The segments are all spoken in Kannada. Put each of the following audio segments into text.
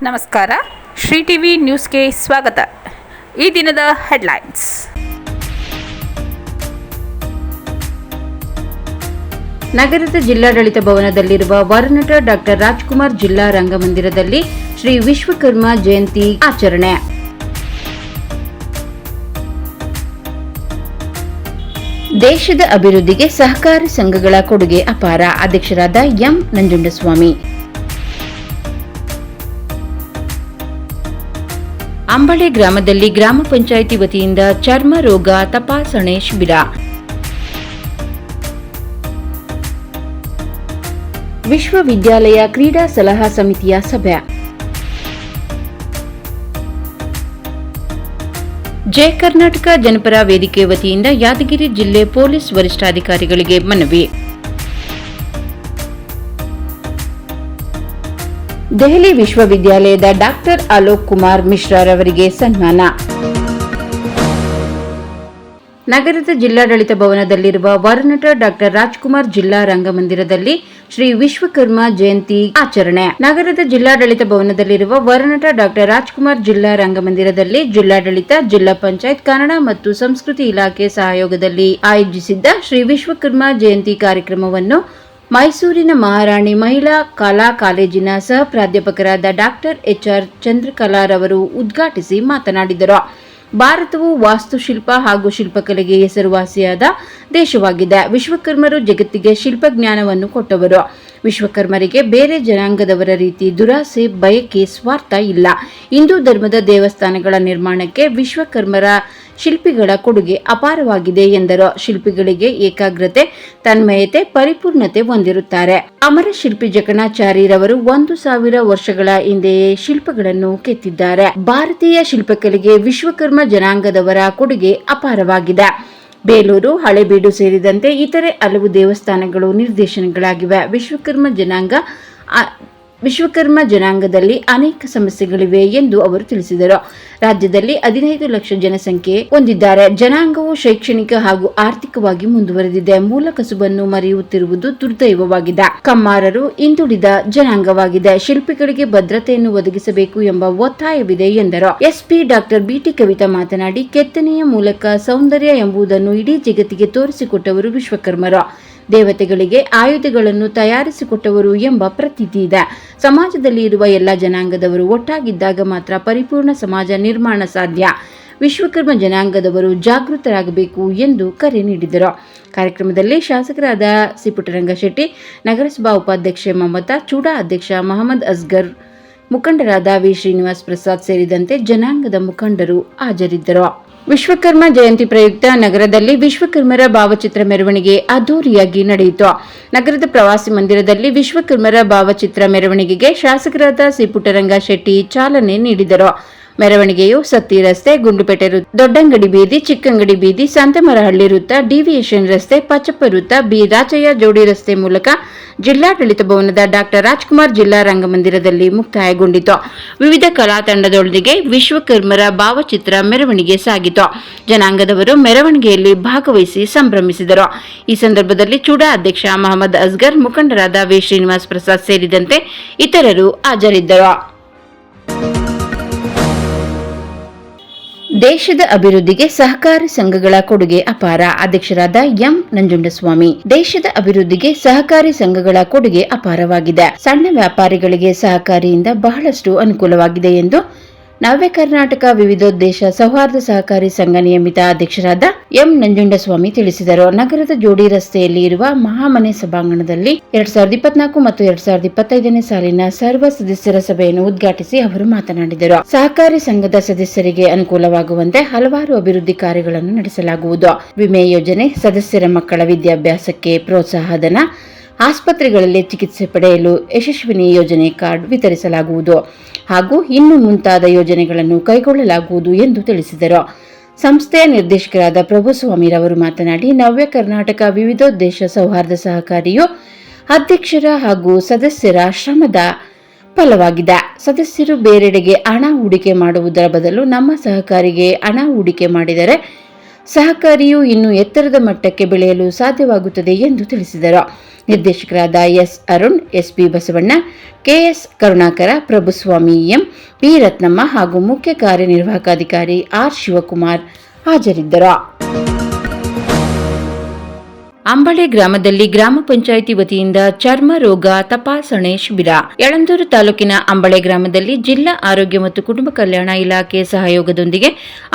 ನಮಸ್ಕಾರ. ಶ್ರೀ ಟಿವಿ ನ್ಯೂಸ್ಗೆ ಸ್ವಾಗತ. ಈ ದಿನದ ಹೆಡ್ಲೈನ್ಸ್. ನಗರದ ಜಿಲ್ಲಾಡಳಿತ ಭವನದಲ್ಲಿರುವ ವರನಟ ಡಾಕ್ಟರ್ ರಾಜ್ಕುಮಾರ್ ಜಿಲ್ಲಾ ರಂಗಮಂದಿರದಲ್ಲಿ ಶ್ರೀ ವಿಶ್ವಕರ್ಮ ಜಯಂತಿ ಆಚರಣೆ. ದೇಶದ ಅಭಿವೃದ್ಧಿಗೆ ಸಹಕಾರಿ ಸಂಘಗಳ ಕೊಡುಗೆ ಅಪಾರ. ಅಧ್ಯಕ್ಷರಾದ ಎಂ ನಂಜುಂಡಸ್ವಾಮಿ. ಅಂಬಳೆ ಗ್ರಾಮದಲ್ಲಿ ಗ್ರಾಮ ಪಂಚಾಯಿತಿ ವತಿಯಿಂದ ಚರ್ಮ ರೋಗ ತಪಾಸಣೆ ಶಿಬಿರ. ವಿಶ್ವವಿದ್ಯಾಲಯ ಕ್ರೀಡಾ ಸಲಹಾ ಸಮಿತಿಯ ಸಭೆ. ಜಯ ಕರ್ನಾಟಕ ಜನಪರ ವೇದಿಕೆ ವತಿಯಿಂದ ಯಾದಗಿರಿ ಜಿಲ್ಲೆ ಪೊಲೀಸ್ ವರಿಷ್ಠಾಧಿಕಾರಿಗಳಿಗೆ ಮನವಿ. ದೆಹಲಿ ವಿಶ್ವವಿದ್ಯಾಲಯದ ಡಾಕ್ಟರ್ ಅಲೋಕ್ ಕುಮಾರ್ ಮಿಶ್ರಾರವರಿಗೆ ಸನ್ಮಾನ. ನಗರದ ಜಿಲ್ಲಾಡಳಿತ ಭವನದಲ್ಲಿರುವ ವರನಟ ಡಾಕ್ಟರ್ ರಾಜ್ಕುಮಾರ್ ಜಿಲ್ಲಾ ರಂಗಮಂದಿರದಲ್ಲಿ ಶ್ರೀ ವಿಶ್ವಕರ್ಮ ಜಯಂತಿ ಆಚರಣೆ. ನಗರದ ಜಿಲ್ಲಾಡಳಿತ ಭವನದಲ್ಲಿರುವ ವರನಟ ಡಾಕ್ಟರ್ ರಾಜ್ಕುಮಾರ್ ಜಿಲ್ಲಾ ರಂಗಮಂದಿರದಲ್ಲಿ ಜಿಲ್ಲಾಡಳಿತ, ಜಿಲ್ಲಾ ಪಂಚಾಯತ್, ಕನ್ನಡ ಮತ್ತು ಸಂಸ್ಕೃತಿ ಇಲಾಖೆ ಸಹಯೋಗದಲ್ಲಿ ಆಯೋಜಿಸಿದ್ದ ಶ್ರೀ ವಿಶ್ವಕರ್ಮ ಜಯಂತಿ ಕಾರ್ಯಕ್ರಮವನ್ನು ಮೈಸೂರಿನ ಮಹಾರಾಣಿ ಮಹಿಳಾ ಕಲಾ ಕಾಲೇಜಿನ ಸಹ ಪ್ರಾಧ್ಯಾಪಕರಾದ ಡಾಕ್ಟರ್ ಎಚ್.ಆರ್. ಚಂದ್ರಕಲಾರವರು ಉದ್ಘಾಟಿಸಿ ಮಾತನಾಡಿದರು. ಭಾರತವು ವಾಸ್ತುಶಿಲ್ಪ ಹಾಗೂ ಶಿಲ್ಪಕಲೆಗೆ ಹೆಸರುವಾಸಿಯಾದ ದೇಶವಾಗಿದೆ. ವಿಶ್ವಕರ್ಮರು ಜಗತ್ತಿಗೆ ಶಿಲ್ಪಜ್ಞಾನವನ್ನು ಕೊಟ್ಟವರು. ವಿಶ್ವಕರ್ಮರಿಗೆ ಬೇರೆ ಜನಾಂಗದವರ ರೀತಿ ದುರಾಸೆ, ಬಯಕೆ, ಸ್ವಾರ್ಥ ಇಲ್ಲ. ಹಿಂದೂ ಧರ್ಮದ ದೇವಸ್ಥಾನಗಳ ನಿರ್ಮಾಣಕ್ಕೆ ವಿಶ್ವಕರ್ಮರ ಶಿಲ್ಪಿಗಳ ಕೊಡುಗೆ ಅಪಾರವಾಗಿದೆ ಎಂದರು. ಶಿಲ್ಪಿಗಳಿಗೆ ಏಕಾಗ್ರತೆ, ತನ್ಮಯತೆ, ಪರಿಪೂರ್ಣತೆ ಹೊಂದಿರುತ್ತಾರೆ. ಅಮರ ಶಿಲ್ಪಿ ಜಕಣಾಚಾರ್ಯರವರು 1000 ವರ್ಷಗಳ ಹಿಂದೆಯೇ ಶಿಲ್ಪಗಳನ್ನು ಕೆತ್ತಿದ್ದಾರೆ. ಭಾರತೀಯ ಶಿಲ್ಪಕಲೆಗೆ ವಿಶ್ವಕರ್ಮ ಜನಾಂಗದವರ ಕೊಡುಗೆ ಅಪಾರವಾಗಿದೆ. ಬೇಲೂರು, ಹಳೆಬೀಡು ಸೇರಿದಂತೆ ಇತರೆ ಹಲವು ದೇವಸ್ಥಾನಗಳು ನಿರ್ದೇಶನಗಳಾಗಿವೆ. ವಿಶ್ವಕರ್ಮ ಜನಾಂಗದಲ್ಲಿ ಅನೇಕ ಸಮಸ್ಯೆಗಳಿವೆ ಎಂದು ಅವರು ತಿಳಿಸಿದರು. ರಾಜ್ಯದಲ್ಲಿ 15 ಲಕ್ಷ ಜನಸಂಖ್ಯೆ ಹೊಂದಿದ್ದಾರೆ. ಜನಾಂಗವು ಶೈಕ್ಷಣಿಕ ಹಾಗೂ ಆರ್ಥಿಕವಾಗಿ ಮುಂದುವರೆದಿದೆ. ಮೂಲ ಕಸುಬನ್ನು ಮರೆಯುತ್ತಿರುವುದು ದುರ್ದೈವವಾಗಿದೆ. ಕಮ್ಮಾರರು ಹಿಂದುಳಿದ ಜನಾಂಗವಾಗಿದೆ. ಶಿಲ್ಪಿಗಳಿಗೆ ಭದ್ರತೆಯನ್ನು ಒದಗಿಸಬೇಕು ಎಂಬ ಒತ್ತಾಯವಿದೆ ಎಂದರು. ಎಸ್ಪಿ ಡಾಕ್ಟರ್ ಬಿಟಿ ಕವಿತಾ ಮಾತನಾಡಿ, ಕೆತ್ತನೆಯ ಮೂಲಕ ಸೌಂದರ್ಯ ಎಂಬುದನ್ನು ಇಡೀ ಜಗತ್ತಿಗೆ ತೋರಿಸಿಕೊಟ್ಟವರು ವಿಶ್ವಕರ್ಮರು. ದೇವತೆಗಳಿಗೆ ಆಯುಧಗಳನ್ನು ತಯಾರಿಸಿಕೊಟ್ಟವರು ಎಂಬ ಪ್ರತೀತಿ ಇದೆ. ಸಮಾಜದಲ್ಲಿ ಇರುವ ಎಲ್ಲ ಜನಾಂಗದವರು ಒಟ್ಟಾಗಿದ್ದಾಗ ಮಾತ್ರ ಪರಿಪೂರ್ಣ ಸಮಾಜ ನಿರ್ಮಾಣ ಸಾಧ್ಯ. ವಿಶ್ವಕರ್ಮ ಜನಾಂಗದವರು ಜಾಗೃತರಾಗಬೇಕು ಎಂದು ಕರೆ ನೀಡಿದರು. ಕಾರ್ಯಕ್ರಮದಲ್ಲಿ ಶಾಸಕರಾದ ಸಿ ಪುಟ್ಟರಂಗಶೆಟ್ಟಿ, ನಗರಸಭಾ ಉಪಾಧ್ಯಕ್ಷೆ ಮಮತಾ, ಚೂಡಾ ಅಧ್ಯಕ್ಷ ಮಹಮ್ಮದ್ ಅಸ್ಗರ್, ಮುಖಂಡರಾದ ವಿ ಶ್ರೀನಿವಾಸ್ ಪ್ರಸಾದ್ ಸೇರಿದಂತೆ ಜನಾಂಗದ ಮುಖಂಡರು ಹಾಜರಿದ್ದರು. ವಿಶ್ವಕರ್ಮ ಜಯಂತಿ ಪ್ರಯುಕ್ತ ನಗರದಲ್ಲಿ ವಿಶ್ವಕರ್ಮರ ಭಾವಚಿತ್ರ ಮೆರವಣಿಗೆ ಅದ್ದೂರಿಯಾಗಿ ನಡೆಯಿತು. ನಗರದ ಪ್ರವಾಸಿ ಮಂದಿರದಲ್ಲಿ ವಿಶ್ವಕರ್ಮರ ಭಾವಚಿತ್ರ ಮೆರವಣಿಗೆಗೆ ಶಾಸಕರಾದ ಸಿ ಪುಟ್ಟರಂಗಶೆಟ್ಟಿ ಚಾಲನೆ ನೀಡಿದರು. ಮೆರವಣಿಗೆಯು ಸತ್ತಿ ರಸ್ತೆ, ಗುಂಡ್ಲುಪೇಟೆ ವೃತ್ತ, ದೊಡ್ಡಂಗಡಿ ಬೀದಿ, ಚಿಕ್ಕಂಗಡಿ ಬೀದಿ, ಸಂತಮರಹಳ್ಳಿ ವೃತ್ತ, ಡಿವಿಯೇಷನ್ ರಸ್ತೆ, ಪಚ್ಚಪ್ಪ ವೃತ್ತ, ಬಿ ರಾಚಯ್ಯ ಜೋಡಿ ರಸ್ತೆ ಮೂಲಕ ಜಿಲ್ಲಾಡಳಿತ ಭವನದ ಡಾಕ್ಟರ್ ರಾಜ್ಕುಮಾರ್ ಜಿಲ್ಲಾ ರಂಗಮಂದಿರದಲ್ಲಿ ಮುಕ್ತಾಯಗೊಂಡಿತು. ವಿವಿಧ ಕಲಾ ತಂಡದೊಂದಿಗೆ ವಿಶ್ವಕರ್ಮರ ಭಾವಚಿತ್ರ ಮೆರವಣಿಗೆ ಸಾಗಿತು. ಜನಾಂಗದವರು ಮೆರವಣಿಗೆಯಲ್ಲಿ ಭಾಗವಹಿಸಿ ಸಂಭ್ರಮಿಸಿದರು. ಈ ಸಂದರ್ಭದಲ್ಲಿ ಚೂಡಾ ಅಧ್ಯಕ್ಷ ಮಹಮ್ಮದ್ ಅಸ್ಗರ್, ಮುಖಂಡರಾದ ವಿ ಶ್ರೀನಿವಾಸ್ ಪ್ರಸಾದ್ ಸೇರಿದಂತೆ ಇತರರು ಹಾಜರಿದ್ದರು. ದೇಶದ ಅಭಿವೃದ್ಧಿಗೆ ಸಹಕಾರಿ ಸಂಘಗಳ ಕೊಡುಗೆ ಅಪಾರ. ಅಧ್ಯಕ್ಷರಾದ ಎಂ ನಂಜುಂಡಸ್ವಾಮಿ. ದೇಶದ ಅಭಿವೃದ್ಧಿಗೆ ಸಹಕಾರಿ ಸಂಘಗಳ ಕೊಡುಗೆ ಅಪಾರವಾಗಿದೆ. ಸಣ್ಣ ವ್ಯಾಪಾರಿಗಳಿಗೆ ಸಹಕಾರಿಯಿಂದ ಬಹಳಷ್ಟು ಅನುಕೂಲವಾಗಿದೆ ಎಂದು ನವ್ಯ ಕರ್ನಾಟಕ ವಿವಿಧೋದ್ದೇಶ ಸೌಹಾರ್ದ ಸಹಕಾರಿ ಸಂಘ ನಿಯಮಿತ ಅಧ್ಯಕ್ಷರಾದ ಎಂ ನಂಜುಂಡಸ್ವಾಮಿ ತಿಳಿಸಿದರು. ನಗರದ ಜೋಡಿ ರಸ್ತೆಯಲ್ಲಿ ಇರುವ ಮಹಾಮನೆ ಸಭಾಂಗಣದಲ್ಲಿ 2024 ಮತ್ತು 2025ನೇ ಸಾಲಿನ ಸರ್ವ ಸದಸ್ಯರ ಸಭೆಯನ್ನು ಉದ್ಘಾಟಿಸಿ ಅವರು ಮಾತನಾಡಿದರು. ಸಹಕಾರಿ ಸಂಘದ ಸದಸ್ಯರಿಗೆ ಅನುಕೂಲವಾಗುವಂತೆ ಹಲವಾರು ಅಭಿವೃದ್ಧಿ ಕಾರ್ಯಗಳನ್ನು ನಡೆಸಲಾಗುವುದು. ವಿಮೆ ಯೋಜನೆ, ಸದಸ್ಯರ ಮಕ್ಕಳ ವಿದ್ಯಾಭ್ಯಾಸಕ್ಕೆ ಪ್ರೋತ್ಸಾಹಧನ, ಆಸ್ಪತ್ರೆಗಳಲ್ಲಿ ಚಿಕಿತ್ಸೆ ಪಡೆಯಲು ಯಶಸ್ವಿನಿ ಯೋಜನೆ ಕಾರ್ಡ್ ವಿತರಿಸಲಾಗುವುದು ಹಾಗೂ ಇನ್ನು ಮುಂತಾದ ಯೋಜನೆಗಳನ್ನು ಕೈಗೊಳ್ಳಲಾಗುವುದು ಎಂದು ತಿಳಿಸಿದರು. ಸಂಸ್ಥೆಯ ನಿರ್ದೇಶಕರಾದ ಪ್ರಭುಸ್ವಾಮಿರವರು ಮಾತನಾಡಿ, ನವ್ಯ ಕರ್ನಾಟಕ ವಿವಿಧೋದ್ದೇಶ ಸೌಹಾರ್ದ ಸಹಕಾರಿಯು ಅಧ್ಯಕ್ಷರ ಹಾಗೂ ಸದಸ್ಯರ ಶ್ರಮದ ಫಲವಾಗಿದೆ. ಸದಸ್ಯರು ಬೇರೆಡೆಗೆ ಹಣ ಹೂಡಿಕೆ ಮಾಡುವುದರ ಬದಲು ನಮ್ಮ ಸಹಕಾರಿಗೆ ಹಣ ಹೂಡಿಕೆ ಮಾಡಿದರೆ ಸಹಕಾರಿಯು ಇನ್ನೂ ಎತ್ತರದ ಮಟ್ಟಕ್ಕೆ ಬೆಳೆಯಲು ಸಾಧ್ಯವಾಗುತ್ತದೆ ಎಂದು ತಿಳಿಸಿದರು. ನಿರ್ದೇಶಕರಾದ S Arun, SP Basavanna, KS Karunakara, Prabhuswamy, M P Ratnamma ಹಾಗೂ ಮುಖ್ಯ ಕಾರ್ಯನಿರ್ವಾಹಕ ಅಧಿಕಾರಿ ಆರ್ ಶಿವಕುಮಾರ್ ಹಾಜರಿದ್ದರು. ಅಂಬಳೆ ಗ್ರಾಮದಲ್ಲಿ ಗ್ರಾಮ ಪಂಚಾಯಿತಿ ವತಿಯಿಂದ ಚರ್ಮ ರೋಗ ತಪಾಸಣೆ ಶಿಬಿರ. ಯಳಂದೂರು ತಾಲೂಕಿನ ಅಂಬಳೆ ಗ್ರಾಮದಲ್ಲಿ ಜಿಲ್ಲಾ ಆರೋಗ್ಯ ಮತ್ತು ಕುಟುಂಬ ಕಲ್ಯಾಣ ಇಲಾಖೆ ಸಹಯೋಗದೊಂದಿಗೆ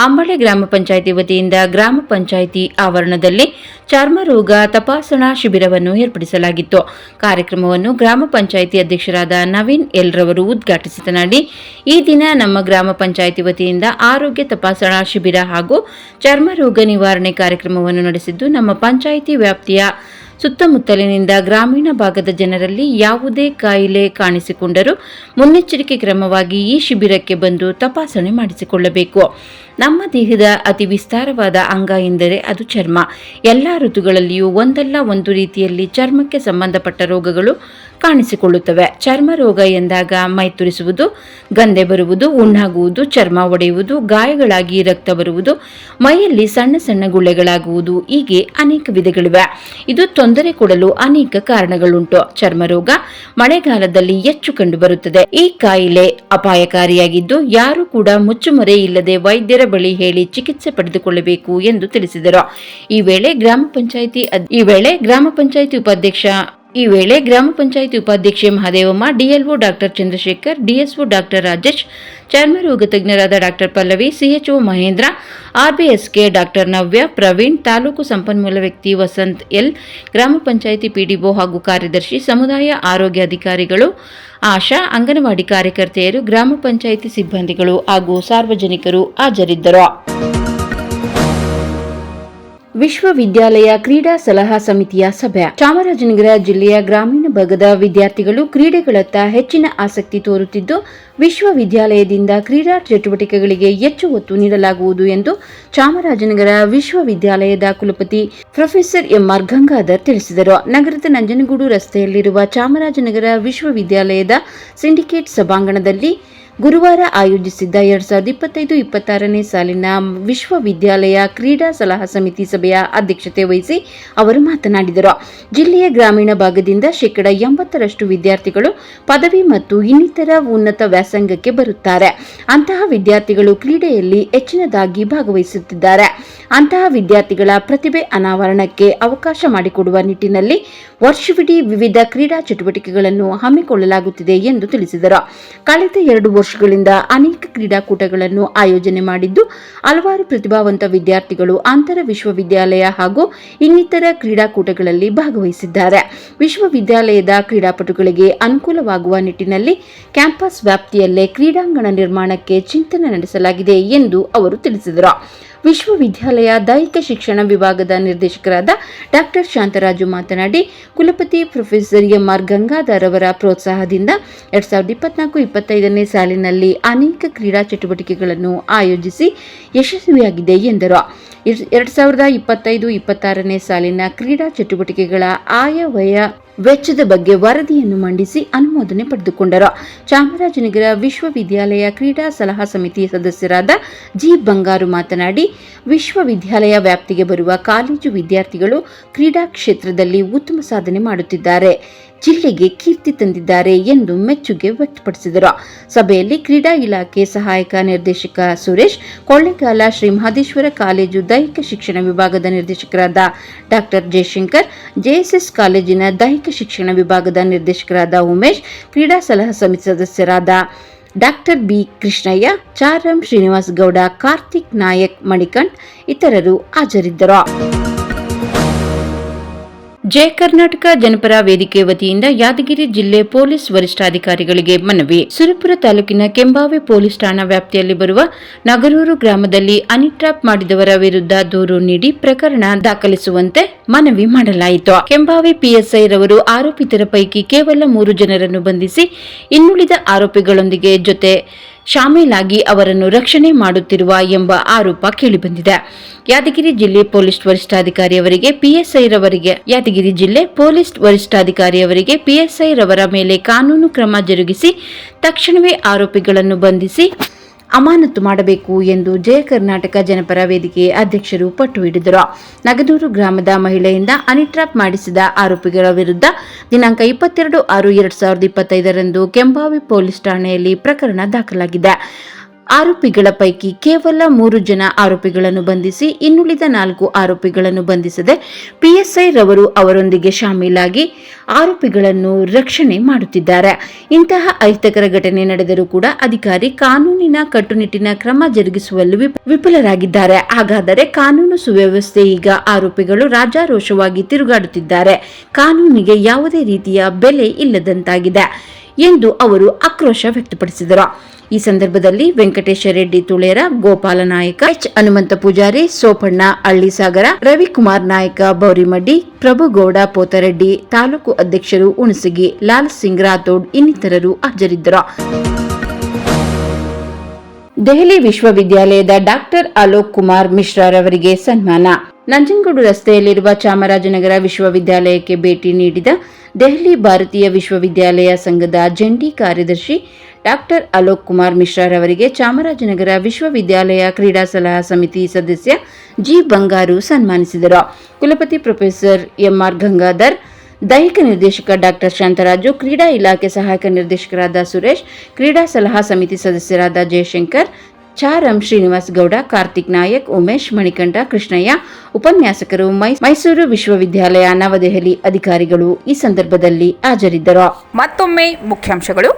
ಅಂಬಳೆ ಗ್ರಾಮ ಪಂಚಾಯಿತಿ ವತಿಯಿಂದ ಗ್ರಾಮ ಪಂಚಾಯಿತಿ ಆವರಣದಲ್ಲಿ ಚರ್ಮ ರೋಗ ತಪಾಸಣಾ ಶಿಬಿರವನ್ನು ಏರ್ಪಡಿಸಲಾಗಿತ್ತು. ಕಾರ್ಯಕ್ರಮವನ್ನು ಗ್ರಾಮ ಪಂಚಾಯಿತಿ ಅಧ್ಯಕ್ಷರಾದ ನವೀನ್ ಎಲ್ ರವರು ಉದ್ಘಾಟಿಸಿ ಮಾತನಾಡಿ, ಈ ದಿನ ನಮ್ಮ ಗ್ರಾಮ ಪಂಚಾಯಿತಿ ವತಿಯಿಂದ ಆರೋಗ್ಯ ತಪಾಸಣಾ ಶಿಬಿರ ಹಾಗೂ ಚರ್ಮ ರೋಗ ನಿವಾರಣೆ ಕಾರ್ಯಕ್ರಮವನ್ನು ನಡೆಸಿದ್ದು, ನಮ್ಮ ಪಂಚಾಯಿತಿ ವ್ಯಾಪ್ತಿಯ ಸುತ್ತಮುತ್ತಲಿನಿಂದ ಗ್ರಾಮೀಣ ಭಾಗದ ಜನರಲ್ಲಿ ಯಾವುದೇ ಕಾಯಿಲೆ ಕಾಣಿಸಿಕೊಂಡರೂ ಮುನ್ನೆಚ್ಚರಿಕೆ ಕ್ರಮವಾಗಿ ಈ ಶಿಬಿರಕ್ಕೆ ಬಂದು ತಪಾಸಣೆ ಮಾಡಿಸಿಕೊಳ್ಳಬೇಕು. ನಮ್ಮ ದೇಹದ ಅತಿ ವಿಸ್ತಾರವಾದ ಅಂಗ ಎಂದರೆ ಅದು ಚರ್ಮ. ಎಲ್ಲ ಋತುಗಳಲ್ಲಿಯೂ ಒಂದಲ್ಲ ಒಂದು ರೀತಿಯಲ್ಲಿ ಚರ್ಮಕ್ಕೆ ಸಂಬಂಧಪಟ್ಟ ರೋಗಗಳು ಕಾಣಿಸಿಕೊಳ್ಳುತ್ತವೆ. ಚರ್ಮ ರೋಗ ಎಂದಾಗ ಮೈ ತುರಿಸುವುದು, ಗಂದೆ ಬರುವುದು, ಉಣ್ಣಾಗುವುದು, ಚರ್ಮ ಒಡೆಯುವುದು, ಗಾಯಗಳಾಗಿ ರಕ್ತ ಬರುವುದು, ಮೈಯಲ್ಲಿ ಸಣ್ಣ ಸಣ್ಣ ಗುಳ್ಳೆಗಳಾಗುವುದು, ಹೀಗೆ ಅನೇಕ ವಿಧಗಳಿವೆ. ಇದು ತೊಂದರೆ ಕೊಡಲು ಅನೇಕ ಕಾರಣಗಳುಂಟು. ಚರ್ಮ ರೋಗ ಮಳೆಗಾಲದಲ್ಲಿ ಹೆಚ್ಚು ಕಂಡುಬರುತ್ತದೆ. ಈ ಕಾಯಿಲೆ ಅಪಾಯಕಾರಿಯಾಗಿದ್ದು ಯಾರು ಕೂಡ ಮುಚ್ಚುಮರೆ ಇಲ್ಲದೆ ವೈದ್ಯರ ಬಳಿ ಹೇಳಿ ಚಿಕಿತ್ಸೆ ಪಡೆದುಕೊಳ್ಳಬೇಕು ಎಂದು ತಿಳಿಸಿದರು. ಈ ವೇಳೆ ಗ್ರಾಮ ಪಂಚಾಯಿತಿ ಉಪಾಧ್ಯಕ್ಷೆ Mahadevamma, DLO doctor Chandrashekhar, DSO doctor Rajesh, ಚರ್ಮ ರೋಗ ತಜ್ಞರಾದ doctor Pallavi, CHO Mahendra, RBSK doctor Navya, Praveen, taluk ಸಂಪನ್ಮೂಲ ವ್ಯಕ್ತಿ ವಸಂತ್ ಎಲ್, ಗ್ರಾಮ ಪಂಚಾಯಿತಿ ಪಿಡಿಒ ಹಾಗೂ ಕಾರ್ಯದರ್ಶಿ, ಸಮುದಾಯ ಆರೋಗ್ಯ ಅಧಿಕಾರಿಗಳು, ಆಶಾ, ಅಂಗನವಾಡಿ ಕಾರ್ಯಕರ್ತೆಯರು, ಗ್ರಾಮ ಪಂಚಾಯಿತಿ ಸಿಬ್ಬಂದಿಗಳು ಹಾಗೂ ಸಾರ್ವಜನಿಕರು ಹಾಜರಿದ್ದರು. ವಿಶ್ವವಿದ್ಯಾಲಯ ಕ್ರೀಡಾ ಸಲಹಾ ಸಮಿತಿಯ ಸಭೆ. ಚಾಮರಾಜನಗರ ಜಿಲ್ಲೆಯ ಗ್ರಾಮೀಣ ಭಾಗದ ವಿದ್ಯಾರ್ಥಿಗಳು ಕ್ರೀಡೆಗಳತ್ತ ಹೆಚ್ಚಿನ ಆಸಕ್ತಿ ತೋರುತ್ತಿದ್ದು, ವಿಶ್ವವಿದ್ಯಾಲಯದಿಂದ ಕ್ರೀಡಾ ಚಟುವಟಿಕೆಗಳಿಗೆ ಹೆಚ್ಚು ಒತ್ತು ನೀಡಲಾಗುವುದು ಎಂದು ಚಾಮರಾಜನಗರ ವಿಶ್ವವಿದ್ಯಾಲಯದ ಕುಲಪತಿ ಪ್ರೊಫೆಸರ್ ಎಂಆರ್ ಗಂಗಾಧರ್ ತಿಳಿಸಿದರು. ನಗರದ ನಂಜನಗೂಡು ರಸ್ತೆಯಲ್ಲಿರುವ ಚಾಮರಾಜನಗರ ವಿಶ್ವವಿದ್ಯಾಲಯದ ಸಿಂಡಿಕೇಟ್ ಸಭಾಂಗಣದಲ್ಲಿ ಗುರುವಾರ ಆಯೋಜಿಸಿದ್ದ 2025-26ನೇ ಸಾಲಿನ ವಿಶ್ವವಿದ್ಯಾಲಯ ಕ್ರೀಡಾ ಸಲಹಾ ಸಮಿತಿ ಸಭೆಯ ಅಧ್ಯಕ್ಷತೆ ವಹಿಸಿ ಅವರು ಮಾತನಾಡಿದರು. ಜಿಲ್ಲೆಯ ಗ್ರಾಮೀಣ ಭಾಗದಿಂದ 80% ವಿದ್ಯಾರ್ಥಿಗಳು ಪದವಿ ಮತ್ತು ಇನ್ನಿತರ ಉನ್ನತ ವ್ಯಾಸಂಗಕ್ಕೆ ಬರುತ್ತಾರೆ. ಅಂತಹ ವಿದ್ಯಾರ್ಥಿಗಳು ಕ್ರೀಡೆಯಲ್ಲಿ ಹೆಚ್ಚಿನದಾಗಿ ಭಾಗವಹಿಸುತ್ತಿದ್ದಾರೆ. ಅಂತಹ ವಿದ್ಯಾರ್ಥಿಗಳ ಪ್ರತಿಭೆ ಅನಾವರಣಕ್ಕೆ ಅವಕಾಶ ಮಾಡಿಕೊಡುವ ನಿಟ್ಟಿನಲ್ಲಿ ವರ್ಷವಿಡೀ ವಿವಿಧ ಕ್ರೀಡಾ ಚಟುವಟಿಕೆಗಳನ್ನು ಹಮ್ಮಿಕೊಳ್ಳಲಾಗುತ್ತಿದೆ ಎಂದು ತಿಳಿಸಿದರು. ಕಳೆದ 2 ವರ್ಷಗಳಿಂದ ಅನೇಕ ಕ್ರೀಡಾಕೂಟಗಳನ್ನು ಆಯೋಜನೆ ಮಾಡಿದ್ದು, ಹಲವಾರು ಪ್ರತಿಭಾವಂತ ವಿದ್ಯಾರ್ಥಿಗಳು ಅಂತರ ವಿಶ್ವವಿದ್ಯಾಲಯ ಹಾಗೂ ಇನ್ನಿತರ ಕ್ರೀಡಾಕೂಟಗಳಲ್ಲಿ ಭಾಗವಹಿಸಿದ್ದಾರೆ. ವಿಶ್ವವಿದ್ಯಾಲಯದ ಕ್ರೀಡಾಪಟುಗಳಿಗೆ ಅನುಕೂಲವಾಗುವ ನಿಟ್ಟಿನಲ್ಲಿ ಕ್ಯಾಂಪಸ್ ವ್ಯಾಪ್ತಿಯಲ್ಲೇ ಕ್ರೀಡಾಂಗಣ ನಿರ್ಮಾಣಕ್ಕೆ ಚಿಂತನೆ ನಡೆಸಲಾಗಿದೆ ಎಂದು ಅವರು ತಿಳಿಸಿದರು. ವಿಶ್ವವಿದ್ಯಾಲಯ ದೈಹಿಕ ಶಿಕ್ಷಣ ವಿಭಾಗದ ನಿರ್ದೇಶಕರಾದ ಡಾಕ್ಟರ್ ಶಾಂತರಾಜು ಮಾತನಾಡಿ, ಕುಲಪತಿ ಪ್ರೊಫೆಸರ್ ಎಂಆರ್ ಗಂಗಾಧರ್ ಅವರ ಪ್ರೋತ್ಸಾಹದಿಂದ 2024-25ನೇ ಸಾಲಿನಲ್ಲಿ ಅನೇಕ ಕ್ರೀಡಾ ಚಟುವಟಿಕೆಗಳನ್ನು ಆಯೋಜಿಸಿ ಯಶಸ್ವಿಯಾಗಿದೆ ಎಂದರು. 2025-26ನೇ ಸಾಲಿನ ಕ್ರೀಡಾ ಚಟುವಟಿಕೆಗಳ ಆಯವ್ಯಯ ವೆಚ್ಚದ ಬಗ್ಗೆ ವರದಿಯನ್ನು ಮಂಡಿಸಿ ಅನುಮೋದನೆ ಪಡೆದುಕೊಂಡರು. ಚಾಮರಾಜನಗರ ವಿಶ್ವವಿದ್ಯಾಲಯ ಕ್ರೀಡಾ ಸಲಹಾ ಸಮಿತಿ ಸದಸ್ಯರಾದ ಜಿ ಬಂಗಾರು ಮಾತನಾಡಿ, ವಿಶ್ವವಿದ್ಯಾಲಯ ವ್ಯಾಪ್ತಿಗೆ ಬರುವ ಕಾಲೇಜು ವಿದ್ಯಾರ್ಥಿಗಳು ಕ್ರೀಡಾ ಕ್ಷೇತ್ರದಲ್ಲಿ ಉತ್ತಮ ಸಾಧನೆ ಮಾಡುತ್ತಿದ್ದಾರೆ, ಜಿಲ್ಲೆಗೆ ಕೀರ್ತಿ ತಂದಿದ್ದಾರೆ ಎಂದು ಮೆಚ್ಚುಗೆ ವ್ಯಕ್ತಪಡಿಸಿದರು. ಸಭೆಯಲ್ಲಿ ಕ್ರೀಡಾ ಇಲಾಖೆ ಸಹಾಯಕ ನಿರ್ದೇಶಕ ಸುರೇಶ್, ಕೊಳ್ಳೇಗಾಲ ಶ್ರೀ ಮಹದೇಶ್ವರ ಕಾಲೇಜು ದೈಹಿಕ ಶಿಕ್ಷಣ ವಿಭಾಗದ ನಿರ್ದೇಶಕರಾದ ಡಾಕ್ಟರ್ ಜಯಶಂಕರ್, ಜೆಎಸ್ಎಸ್ ಕಾಲೇಜಿನ ದೈಹಿಕ ಶಿಕ್ಷಣ ವಿಭಾಗದ ನಿರ್ದೇಶಕರಾದ ಉಮೇಶ್, ಕ್ರೀಡಾ ಸಲಹಾ ಸಮಿತಿ ಸದಸ್ಯರಾದ ಡಾಕ್ಟರ್ ಬಿ ಕೃಷ್ಣಯ್ಯ, ಚಾರಂ ಶ್ರೀನಿವಾಸ್ ಗೌಡ, ಕಾರ್ತಿಕ್ ನಾಯಕ್, ಮಣಿಕಂಠ್ ಇತರರು ಹಾಜರಿದ್ದರು. ಜಯ ಕರ್ನಾಟಕ ಜನಪರ ವೇದಿಕೆ ವತಿಯಿಂದ ಯಾದಗಿರಿ ಜಿಲ್ಲೆ ಪೊಲೀಸ್ ವರಿಷ್ಠಾಧಿಕಾರಿಗಳಿಗೆ ಮನವಿ. ಸುರಪುರ ತಾಲೂಕಿನ ಕೆಂಬಾವಿ ಪೊಲೀಸ್ ಠಾಣಾ ವ್ಯಾಪ್ತಿಯಲ್ಲಿ ಬರುವ ನಗರೂರು ಗ್ರಾಮದಲ್ಲಿ ಹನಿ ಟ್ರ್ಯಾಪ್ ಮಾಡಿದವರ ವಿರುದ್ಧ ದೂರು ನೀಡಿ ಪ್ರಕರಣ ದಾಖಲಿಸುವಂತೆ ಮನವಿ ಮಾಡಲಾಯಿತು. ಕೆಂಬಾವಿ ಪಿಎಸ್ಐ ರವರು ಆರೋಪಿತರ ಪೈಕಿ ಕೇವಲ 3 ಜನರನ್ನು ಬಂಧಿಸಿ ಇನ್ನುಳಿದ ಆರೋಪಿಗಳೊಂದಿಗೆ ಜೊತೆ ಶಾಮೀಲಾಗಿ ಅವರನ್ನು ರಕ್ಷಣೆ ಮಾಡುತ್ತಿರುವ ಎಂಬ ಆರೋಪ ಕೇಳಿಬಂದಿದೆ. ಯಾದಗಿರಿ ಜಿಲ್ಲೆ ಪೊಲೀಸ್ ವರಿಷ್ಠಾಧಿಕಾರಿಯವರಿಗೆ ಪಿಎಸ್ಐ ರವರ ಮೇಲೆ ಕಾನೂನು ಕ್ರಮ ಜರುಗಿಸಿ ತಕ್ಷಣವೇ ಆರೋಪಿಗಳನ್ನು ಬಂಧಿಸಿ ಅಮಾನತು ಮಾಡಬೇಕು ಎಂದು ಜಯ ಕರ್ನಾಟಕ ಜನಪರ ವೇದಿಕೆ ಅಧ್ಯಕ್ಷರು ಪಟ್ಟು ಹಿಡಿದರು. ನಗದೂರು ಗ್ರಾಮದ ಮಹಿಳೆಯಿಂದ ಹನಿ ಟ್ರ್ಯಾಪ್ ಮಾಡಿಸಿದ ಆರೋಪಿಗಳ ವಿರುದ್ಧ ದಿನಾಂಕ 22/6/2025 ಕೆಂಬಾವಿ ಪೊಲೀಸ್ ಠಾಣೆಯಲ್ಲಿ ಪ್ರಕರಣ ದಾಖಲಾಗಿದೆ. ಆರೋಪಿಗಳ ಪೈಕಿ ಕೇವಲ 3 ಜನ ಆರೋಪಿಗಳನ್ನು ಬಂಧಿಸಿ ಇನ್ನುಳಿದ 4 ಆರೋಪಿಗಳನ್ನು ಬಂಧಿಸದೆ ಪಿಎಸ್ಐ ರವರು ಅವರೊಂದಿಗೆ ಶಾಮೀಲಾಗಿ ಆರೋಪಿಗಳನ್ನು ರಕ್ಷಣೆ ಮಾಡುತ್ತಿದ್ದಾರೆ. ಇಂತಹ ಅಹಿತಕರ ಘಟನೆ ನಡೆದರೂ ಕೂಡ ಅಧಿಕಾರಿ ಕಾನೂನಿನ ಕಟ್ಟುನಿಟ್ಟಿನ ಕ್ರಮ ಜರುಗಿಸುವಲ್ಲಿ ವಿಫಲರಾಗಿದ್ದಾರೆ. ಹಾಗಾದರೆ ಕಾನೂನು ಸುವ್ಯವಸ್ಥೆ ಈಗ ಆರೋಪಿಗಳು ರಾಜಾರೋಷವಾಗಿ ತಿರುಗಾಡುತ್ತಿದ್ದಾರೆ. ಕಾನೂನಿಗೆ ಯಾವುದೇ ರೀತಿಯ ಬೆಲೆ ಇಲ್ಲದಂತಾಗಿದೆ ಎಂದು ಅವರು ಆಕ್ರೋಶ ವ್ಯಕ್ತಪಡಿಸಿದರು. ಈ ಸಂದರ್ಭದಲ್ಲಿ ವೆಂಕಟೇಶ ರೆಡ್ಡಿ ತುಳೇರ, ಗೋಪಾಲ ನಾಯಕ, ಎಚ್ ಹನುಮಂತ ಪೂಜಾರಿ, ಸೋಪಣ್ಣ ಹಳ್ಳಿಸಾಗರ, ರವಿಕುಮಾರ್ ನಾಯಕ ಬೌರಿಮಡ್ಡಿ, ಪ್ರಭುಗೌಡ ಪೋತರೆಡ್ಡಿ, ತಾಲೂಕು ಅಧ್ಯಕ್ಷರು ಹುಣಸಗಿ, ಲಾಲ್ ಸಿಂಗ್ ರಾಥೋಡ್ ಇನ್ನಿತರರು ಹಾಜರಿದ್ದರು. ದೆಹಲಿ ವಿಶ್ವವಿದ್ಯಾಲಯದ ಡಾಕ್ಟರ್ ಅಲೋಕ್ ಕುಮಾರ್ ಮಿಶ್ರಾರವರಿಗೆ ಸನ್ಮಾನ. ನಂಜನಗೂಡು ರಸ್ತೆಯಲ್ಲಿರುವ ಚಾಮರಾಜನಗರ ವಿಶ್ವವಿದ್ಯಾಲಯಕ್ಕೆ ಭೇಟಿ ನೀಡಿದ ದೆಹಲಿ ಭಾರತೀಯ ವಿಶ್ವವಿದ್ಯಾಲಯ ಸಂಘದ ಜಂಟಿ ಕಾರ್ಯದರ್ಶಿ ಡಾಕ್ಟರ್ ಅಲೋಕ್ ಕುಮಾರ್ ಮಿಶ್ರಾರವರಿಗೆ ಚಾಮರಾಜನಗರ ವಿಶ್ವವಿದ್ಯಾಲಯ ಕ್ರೀಡಾ ಸಲಹಾ ಸಮಿತಿ ಸದಸ್ಯ ಜಿ ಬಂಗಾರು ಸನ್ಮಾನಿಸಿದರು. ಕುಲಪತಿ ಪ್ರೊಫೆಸರ್ ಎಂಆರ್ ಗಂಗಾಧರ್, ದೈಹಿಕ ನಿರ್ದೇಶಕ ಡಾಕ್ಟರ್ ಶಾಂತರಾಜು, ಕ್ರೀಡಾ ಇಲಾಖೆ ಸಹಾಯಕ ನಿರ್ದೇಶಕರಾದ ಸುರೇಶ್, ಕ್ರೀಡಾ ಸಲಹಾ ಸಮಿತಿ ಸದಸ್ಯರಾದ ಜಯಶಂಕರ್, ಚಾರಂ ಶ್ರೀನಿವಾಸ್ ಗೌಡ, ಕಾರ್ತಿಕ್ ನಾಯಕ್, ಉಮೇಶ್, ಮಣಿಕಂಠ, ಕೃಷ್ಣಯ್ಯ, ಉಪನ್ಯಾಸಕರು, ಮೈಸೂರು ವಿಶ್ವವಿದ್ಯಾಲಯ ನವದೆಹಲಿ ಅಧಿಕಾರಿಗಳು ಈ ಸಂದರ್ಭದಲ್ಲಿ ಹಾಜರಿದ್ದರು. ಮತ್ತೊಮ್ಮೆ ಮುಖ್ಯಾಂಶಗಳು.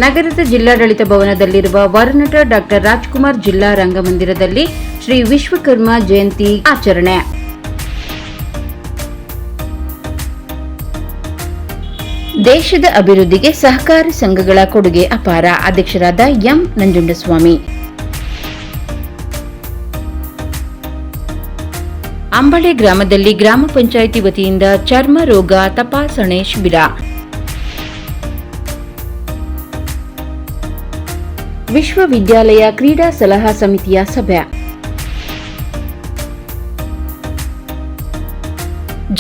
ನಗರದ ಜಿಲ್ಲಾಡಳಿತ ಭವನದಲ್ಲಿರುವ ವರನಟ ಡಾಕ್ಟರ್ ರಾಜ್ಕುಮಾರ್ ಜಿಲ್ಲಾ ರಂಗಮಂದಿರದಲ್ಲಿ ಶ್ರೀ ವಿಶ್ವಕರ್ಮ ಜಯಂತಿ ಆಚರಣೆ. ದೇಶದ ಅಭಿವೃದ್ಧಿಗೆ ಸಹಕಾರಿ ಸಂಘಗಳ ಕೊಡುಗೆ ಅಪಾರ. ಅಧ್ಯಕ್ಷರಾದ ಎಂ ನಂಜುಂಡಸ್ವಾಮಿ. ಅಂಬಳೆ ಗ್ರಾಮದಲ್ಲಿ ಗ್ರಾಮ ಪಂಚಾಯಿತಿ ವತಿಯಿಂದ ಚರ್ಮ ರೋಗ ತಪಾಸಣೆ ಶಿಬಿರ. ವಿಶ್ವವಿದ್ಯಾಲಯ ಕ್ರೀಡಾ ಸಲಹಾ ಸಮಿತಿಯ ಸಭೆ.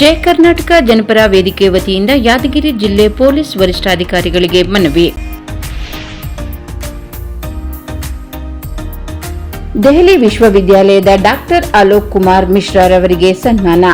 ಜಯ ಕರ್ನಾಟಕ ಜನಪರ ವೇದಿಕೆ ವತಿಯಿಂದ ಯಾದಗಿರಿ ಜಿಲ್ಲೆ ಪೊಲೀಸ್ ವರಿಷ್ಠಾಧಿಕಾರಿಗಳಿಗೆ ಮನವಿ. ದೆಹಲಿ ವಿಶ್ವವಿದ್ಯಾಲಯದ ಡಾಕ್ಟರ್ ಅಲೋಕ್ ಕುಮಾರ್ ಮಿಶ್ರಾರವರಿಗೆ ಸನ್ಮಾನ.